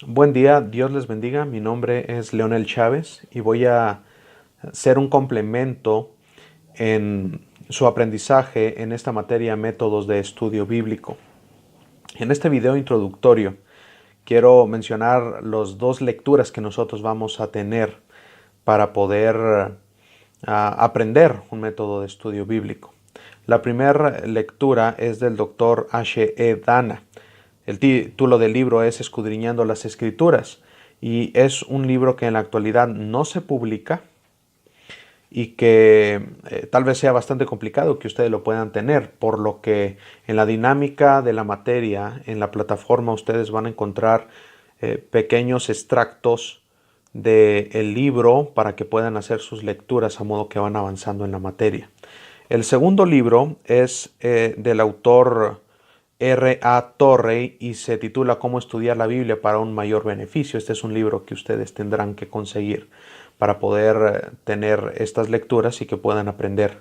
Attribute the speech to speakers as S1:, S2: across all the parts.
S1: Buen día, Dios les bendiga. Mi nombre es Leonel Chávez y voy a ser un complemento en su aprendizaje en esta materia métodos de estudio bíblico. En este video introductorio quiero mencionar las dos lecturas que nosotros vamos a tener para poder aprender un método de estudio bíblico. La primera lectura es del doctor H. E. Dana. El título del libro es Escudriñando las Escrituras y es un libro que en la actualidad no se publica y que tal vez sea bastante complicado que ustedes lo puedan tener, por lo que en la dinámica de la materia, en la plataforma, ustedes van a encontrar pequeños extractos del libro para que puedan hacer sus lecturas a modo que van avanzando en la materia. El segundo libro es del autor R. A. Torrey y se titula Cómo estudiar la Biblia para un mayor beneficio. Este es un libro que ustedes tendrán que conseguir para poder tener estas lecturas y que puedan aprender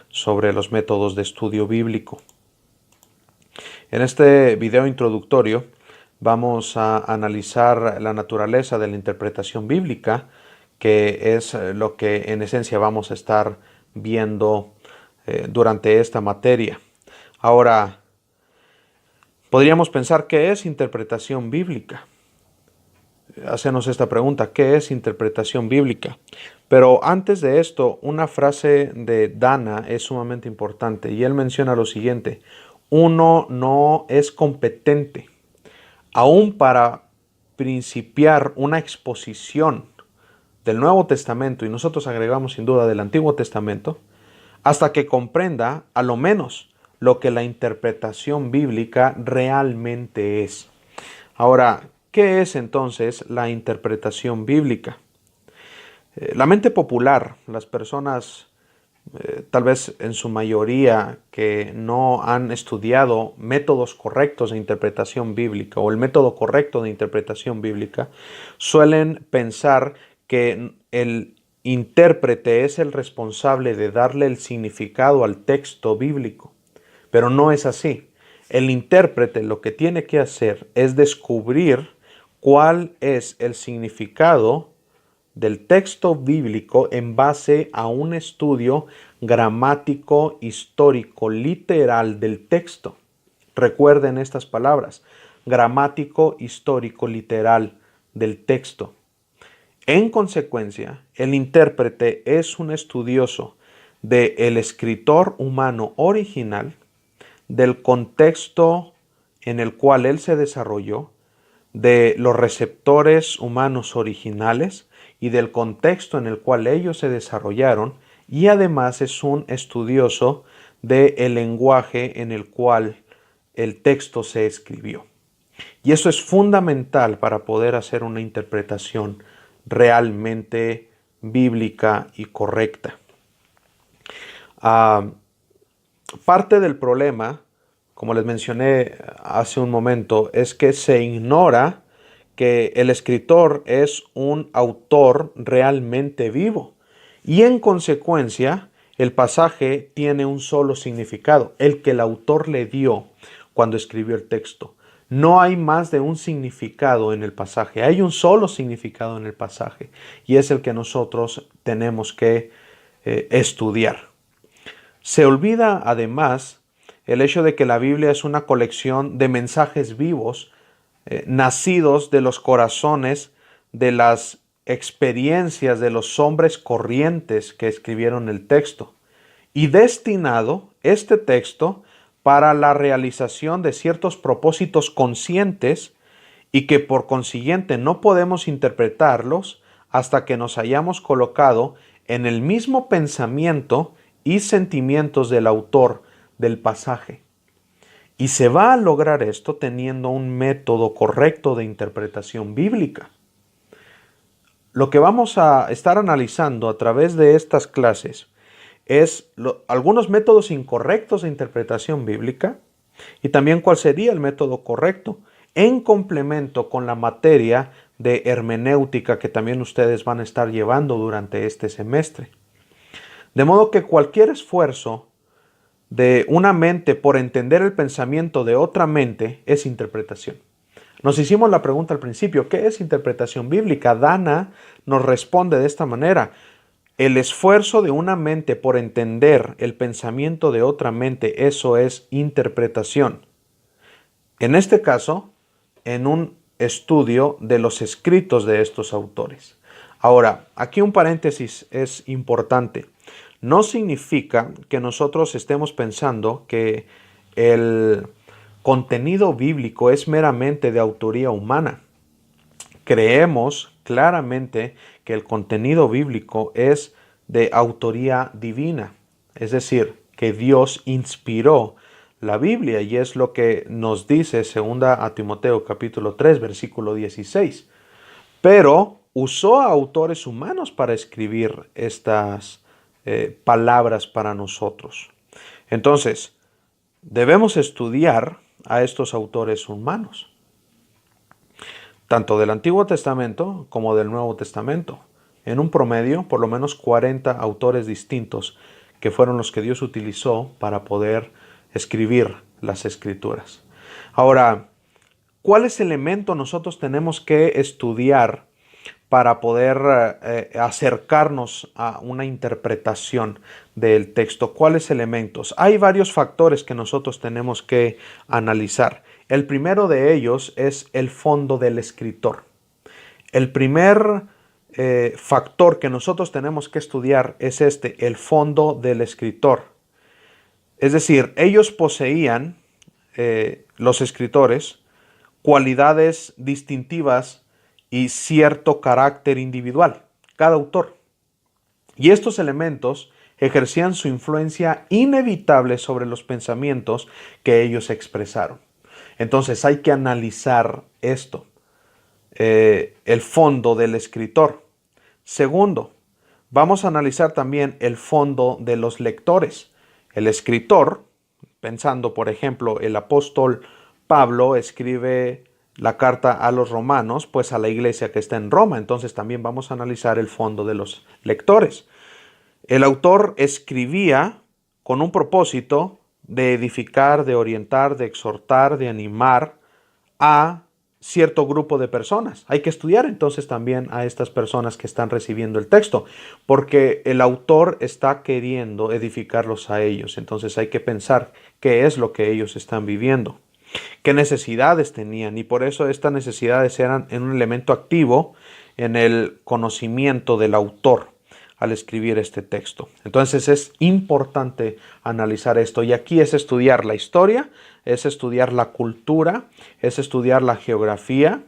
S1: sobre los métodos de estudio bíblico. En este video introductorio vamos a analizar la naturaleza de la interpretación bíblica, que es lo que en esencia vamos a estar viendo durante esta materia. Ahora, podríamos pensar, ¿qué es interpretación bíblica? Hacernos esta pregunta, ¿qué es interpretación bíblica? Pero antes de esto, una frase de Dana es sumamente importante y él menciona lo siguiente: uno no es competente, aún para principiar una exposición del Nuevo Testamento, y nosotros agregamos sin duda del Antiguo Testamento, hasta que comprenda a lo menos lo que la interpretación bíblica realmente es. Ahora, ¿qué es entonces la interpretación bíblica? La mente popular, las personas tal vez en su mayoría que no han estudiado métodos correctos de interpretación bíblica o el método correcto de interpretación bíblica, suelen pensar que el intérprete es el responsable de darle el significado al texto bíblico, pero no es así. El intérprete lo que tiene que hacer es descubrir cuál es el significado del texto bíblico en base a un estudio gramático, histórico, literal del texto. Recuerden estas palabras: gramático, histórico, literal del texto. En consecuencia, el intérprete es un estudioso del escritor humano original, del contexto en el cual él se desarrolló, de los receptores humanos originales y del contexto en el cual ellos se desarrollaron, y además es un estudioso del lenguaje en el cual el texto se escribió. Y eso es fundamental para poder hacer una interpretación realmente bíblica y correcta. Parte del problema, como les mencioné hace un momento, es que se ignora que el escritor es un autor realmente vivo y en consecuencia el pasaje tiene un solo significado, el que el autor le dio cuando escribió el texto. No hay más de un significado en el pasaje, hay un solo significado en el pasaje y es el que nosotros tenemos que estudiar. Se olvida además el hecho de que la Biblia es una colección de mensajes vivos nacidos de los corazones, de las experiencias de los hombres corrientes que escribieron el texto, y destinado este texto para la realización de ciertos propósitos conscientes y que por consiguiente no podemos interpretarlos hasta que nos hayamos colocado en el mismo pensamiento y sentimientos del autor del pasaje. Y se va a lograr esto teniendo un método correcto de interpretación bíblica. Lo que vamos a estar analizando a través de estas clases es algunos métodos incorrectos de interpretación bíblica y también cuál sería el método correcto en complemento con la materia de hermenéutica que también ustedes van a estar llevando durante este semestre. De modo que cualquier esfuerzo de una mente por entender el pensamiento de otra mente es interpretación. Nos hicimos la pregunta al principio, ¿qué es interpretación bíblica? Dana nos responde de esta manera: el esfuerzo de una mente por entender el pensamiento de otra mente, eso es interpretación. En este caso, en un estudio de los escritos de estos autores. Ahora, aquí un paréntesis es importante. No significa que nosotros estemos pensando que el contenido bíblico es meramente de autoría humana. Creemos claramente que el contenido bíblico es de autoría divina, es decir, que Dios inspiró la Biblia, y es lo que nos dice 2 Timoteo capítulo 3 versículo 16. Pero usó a autores humanos para escribir estas palabras para nosotros. Entonces, debemos estudiar a estos autores humanos, tanto del Antiguo Testamento como del Nuevo Testamento. En un promedio, por lo menos 40 autores distintos que fueron los que Dios utilizó para poder escribir las Escrituras. Ahora, ¿cuáles elementos nosotros tenemos que estudiar para poder acercarnos a una interpretación del texto? ¿Cuáles elementos? Hay varios factores que nosotros tenemos que analizar. El primero de ellos es el fondo del escritor. El primer factor que nosotros tenemos que estudiar es el fondo del escritor. Es decir, ellos poseían, los escritores, cualidades distintivas y cierto carácter individual, cada autor. Y estos elementos ejercían su influencia inevitable sobre los pensamientos que ellos expresaron. Entonces hay que analizar esto, el fondo del escritor. Segundo, vamos a analizar también el fondo de los lectores. El escritor, pensando por ejemplo, el apóstol Pablo escribe la carta a los romanos, pues a la iglesia que está en Roma. Entonces también vamos a analizar el fondo de los lectores. El autor escribía con un propósito de edificar, de orientar, de exhortar, de animar a cierto grupo de personas. Hay que estudiar entonces también a estas personas que están recibiendo el texto, porque el autor está queriendo edificarlos a ellos. Entonces hay que pensar qué es lo que ellos están viviendo, qué necesidades tenían, y por eso estas necesidades eran un elemento activo en el conocimiento del autor al escribir este texto. Entonces es importante analizar esto, y aquí es estudiar la historia, es estudiar la cultura, es estudiar la geografía,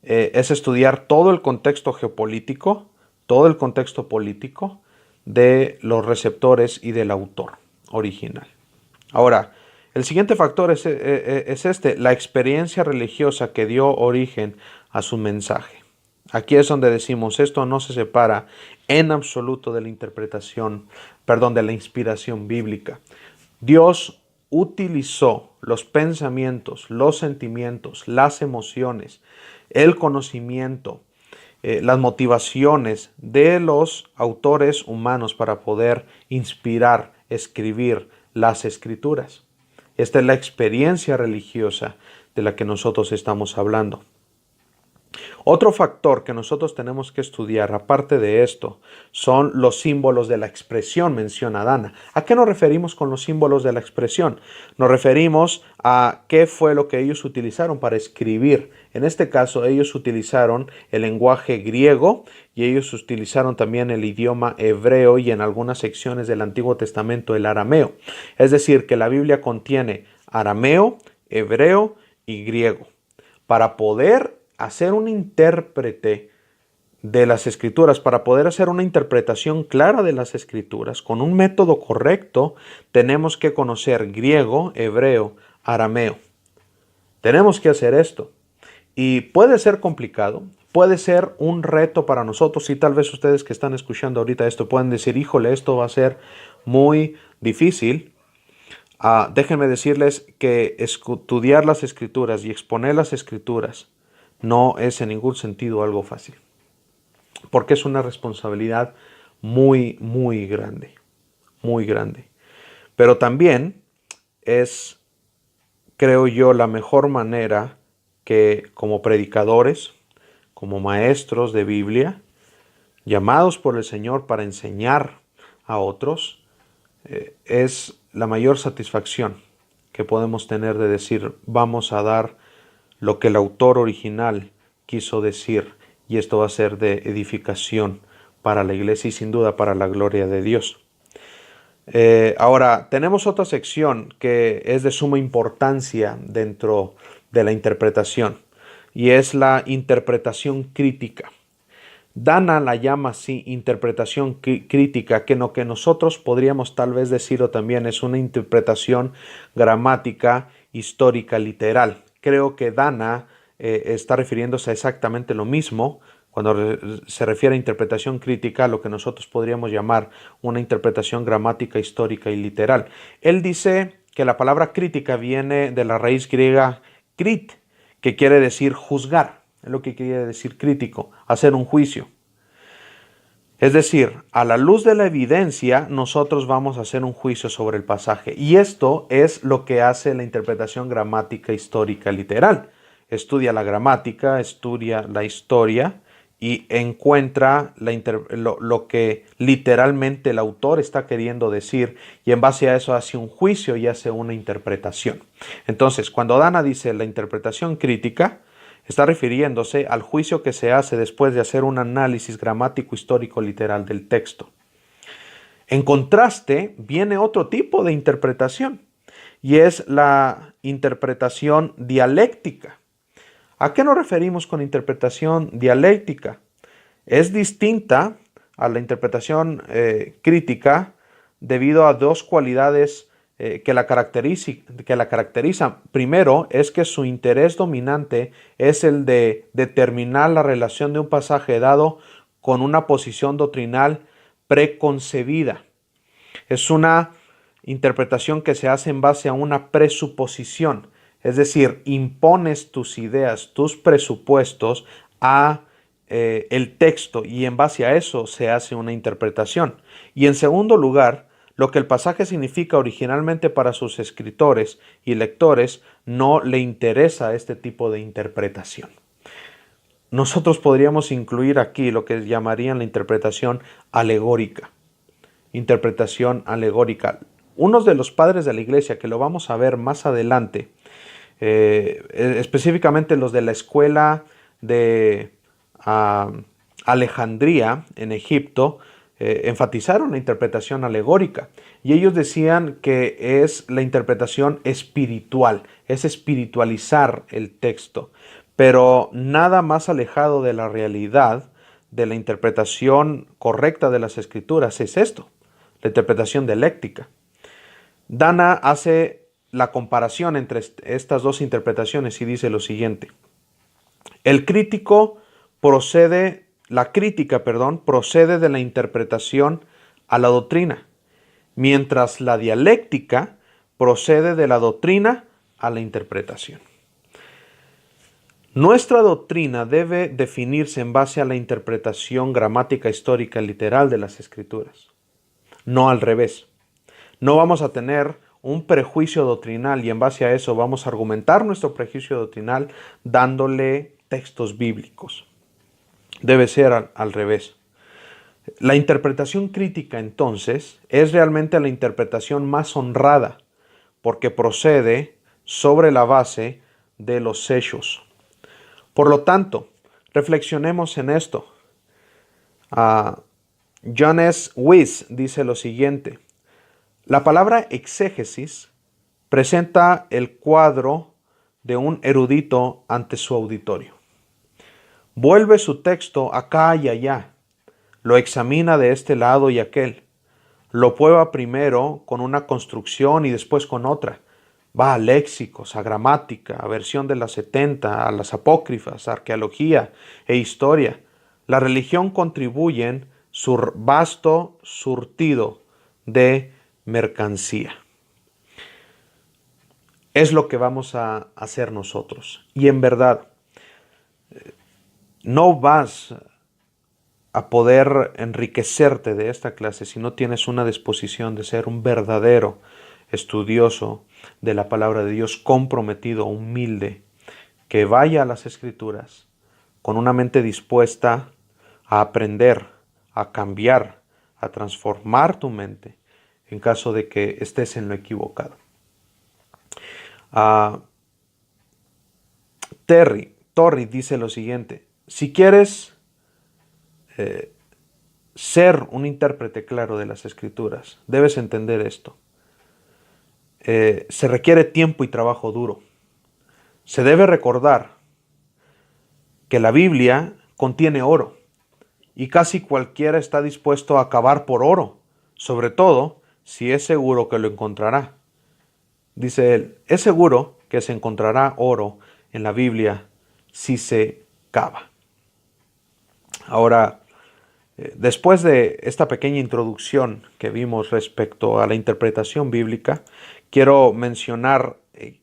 S1: es estudiar todo el contexto geopolítico, todo el contexto político de los receptores y del autor original. Ahora, el siguiente factor es la experiencia religiosa que dio origen a su mensaje. Aquí es donde decimos, esto no se separa en absoluto de la de la inspiración bíblica. Dios utilizó los pensamientos, los sentimientos, las emociones, el conocimiento, las motivaciones de los autores humanos para poder inspirar, escribir las escrituras. Esta es la experiencia religiosa de la que nosotros estamos hablando. Otro factor que nosotros tenemos que estudiar, aparte de esto, son los símbolos de la expresión, menciona Dana. ¿A qué nos referimos con los símbolos de la expresión? Nos referimos a qué fue lo que ellos utilizaron para escribir. En este caso, ellos utilizaron el lenguaje griego, y ellos utilizaron también el idioma hebreo, y en algunas secciones del Antiguo Testamento el arameo. Es decir, que la Biblia contiene arameo, hebreo y griego. Para poder hacer un intérprete de las escrituras, para poder hacer una interpretación clara de las escrituras con un método correcto, tenemos que conocer griego, hebreo, arameo. Tenemos que hacer esto. Y puede ser complicado, puede ser un reto para nosotros, y tal vez ustedes que están escuchando ahorita esto pueden decir, híjole, esto va a ser muy difícil. Déjenme decirles que estudiar las escrituras y exponer las escrituras no es en ningún sentido algo fácil, porque es una responsabilidad muy, muy grande, muy grande. Pero también es, creo yo, la mejor manera que como predicadores, como maestros de Biblia, llamados por el Señor para enseñar a otros, es la mayor satisfacción que podemos tener de decir, vamos a dar lo que el autor original quiso decir, y esto va a ser de edificación para la iglesia y sin duda para la gloria de Dios. Ahora, tenemos otra sección que es de suma importancia dentro de la interpretación, y es la interpretación crítica. Dana la llama así interpretación crítica, que lo que nosotros podríamos tal vez decirlo también es una interpretación gramática, histórica, literal. Creo que Dana está refiriéndose a exactamente lo mismo cuando se refiere a interpretación crítica, a lo que nosotros podríamos llamar una interpretación gramática, histórica y literal. Él dice que la palabra crítica viene de la raíz griega krit, que quiere decir juzgar. Es lo que quiere decir crítico, hacer un juicio. Es decir, a la luz de la evidencia, nosotros vamos a hacer un juicio sobre el pasaje. Y esto es lo que hace la interpretación gramática, histórica, literal. Estudia la gramática, estudia la historia y encuentra lo que literalmente el autor está queriendo decir, y en base a eso hace un juicio y hace una interpretación. Entonces, cuando Dana dice la interpretación crítica, está refiriéndose al juicio que se hace después de hacer un análisis gramático, histórico, literal del texto. En contraste, viene otro tipo de interpretación, y es la interpretación dialéctica. ¿A qué nos referimos con interpretación dialéctica? Es distinta a la interpretación crítica debido a dos cualidades que la caracterizan. Primero, es que su interés dominante es el de determinar la relación de un pasaje dado con una posición doctrinal preconcebida. Es una interpretación que se hace en base a una presuposición, es decir, impones tus ideas, tus presupuestos a el texto, y en base a eso se hace una interpretación. Y en segundo lugar, lo que el pasaje significa originalmente para sus escritores y lectores no le interesa este tipo de interpretación. Nosotros podríamos incluir aquí lo que llamarían la interpretación alegórica. Interpretación alegórica. Uno de los padres de la iglesia, que lo vamos a ver más adelante, específicamente los de la escuela de Alejandría en Egipto, enfatizaron la interpretación alegórica, y ellos decían que es la interpretación espiritual, es espiritualizar el texto, pero nada más alejado de la realidad de la interpretación correcta de las escrituras es esto, la interpretación dialéctica. Dana hace la comparación entre estas dos interpretaciones y dice lo siguiente: la crítica procede de la interpretación a la doctrina, mientras la dialéctica procede de la doctrina a la interpretación. Nuestra doctrina debe definirse en base a la interpretación gramática, histórica y literal de las Escrituras, no al revés. No vamos a tener un prejuicio doctrinal y en base a eso vamos a argumentar nuestro prejuicio doctrinal dándole textos bíblicos. Debe ser al revés. La interpretación crítica, entonces, es realmente la interpretación más honrada, porque procede sobre la base de los hechos. Por lo tanto, reflexionemos en esto. John S. Wyss dice lo siguiente: la palabra exégesis presenta el cuadro de un erudito ante su auditorio. Vuelve su texto acá y allá, lo examina de este lado y aquel, lo prueba primero con una construcción y después con otra. Va a léxicos, a gramática, a versión de las 70, a las apócrifas, a arqueología e historia. La religión contribuye su vasto surtido de mercancía. Es lo que vamos a hacer nosotros. Y en verdad, no vas a poder enriquecerte de esta clase si no tienes una disposición de ser un verdadero estudioso de la palabra de Dios, comprometido, humilde que vaya a las Escrituras con una mente dispuesta a aprender, a cambiar, a transformar tu mente en caso de que estés en lo equivocado. Ah, Torrey dice lo siguiente: si quieres ser un intérprete claro de las Escrituras, debes entender esto. Se requiere tiempo y trabajo duro. Se debe recordar que la Biblia contiene oro y casi cualquiera está dispuesto a acabar por oro, sobre todo si es seguro que lo encontrará. Dice él, es seguro que se encontrará oro en la Biblia si se cava. Ahora, después de esta pequeña introducción que vimos respecto a la interpretación bíblica, quiero mencionar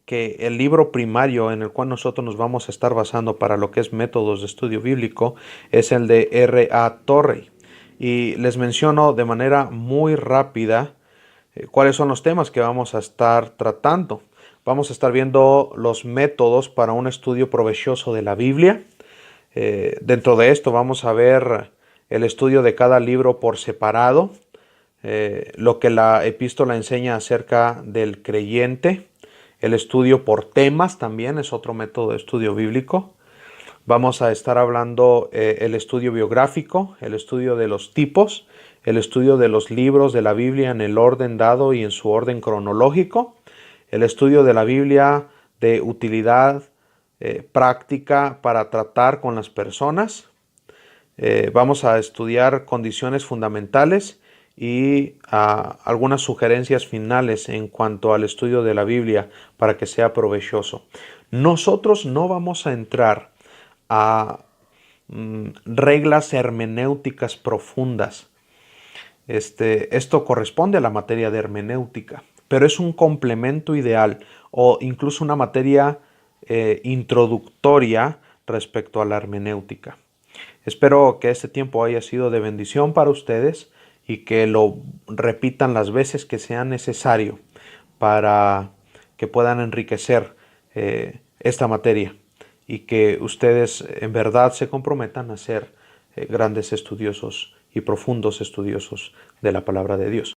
S1: que el libro primario en el cual nosotros nos vamos a estar basando para lo que es métodos de estudio bíblico es el de R.A. Torrey. Y les menciono de manera muy rápida cuáles son los temas que vamos a estar tratando. Vamos a estar viendo los métodos para un estudio provechoso de la Biblia. Dentro de esto vamos a ver el estudio de cada libro por separado, lo que la epístola enseña acerca del creyente, el estudio por temas también es otro método de estudio bíblico. Vamos a estar hablando el estudio biográfico, el estudio de los tipos, el estudio de los libros de la Biblia en el orden dado y en su orden cronológico, el estudio de la Biblia de utilidad práctica para tratar con las personas. Vamos a estudiar condiciones fundamentales y algunas sugerencias finales en cuanto al estudio de la Biblia para que sea provechoso. Nosotros no vamos a entrar a reglas hermenéuticas profundas. Esto corresponde a la materia de hermenéutica, pero es un complemento ideal o incluso una materia introductoria respecto a la hermenéutica. Espero que este tiempo haya sido de bendición para ustedes y que lo repitan las veces que sea necesario para que puedan enriquecer esta materia y que ustedes en verdad se comprometan a ser grandes estudiosos y profundos estudiosos de la palabra de Dios.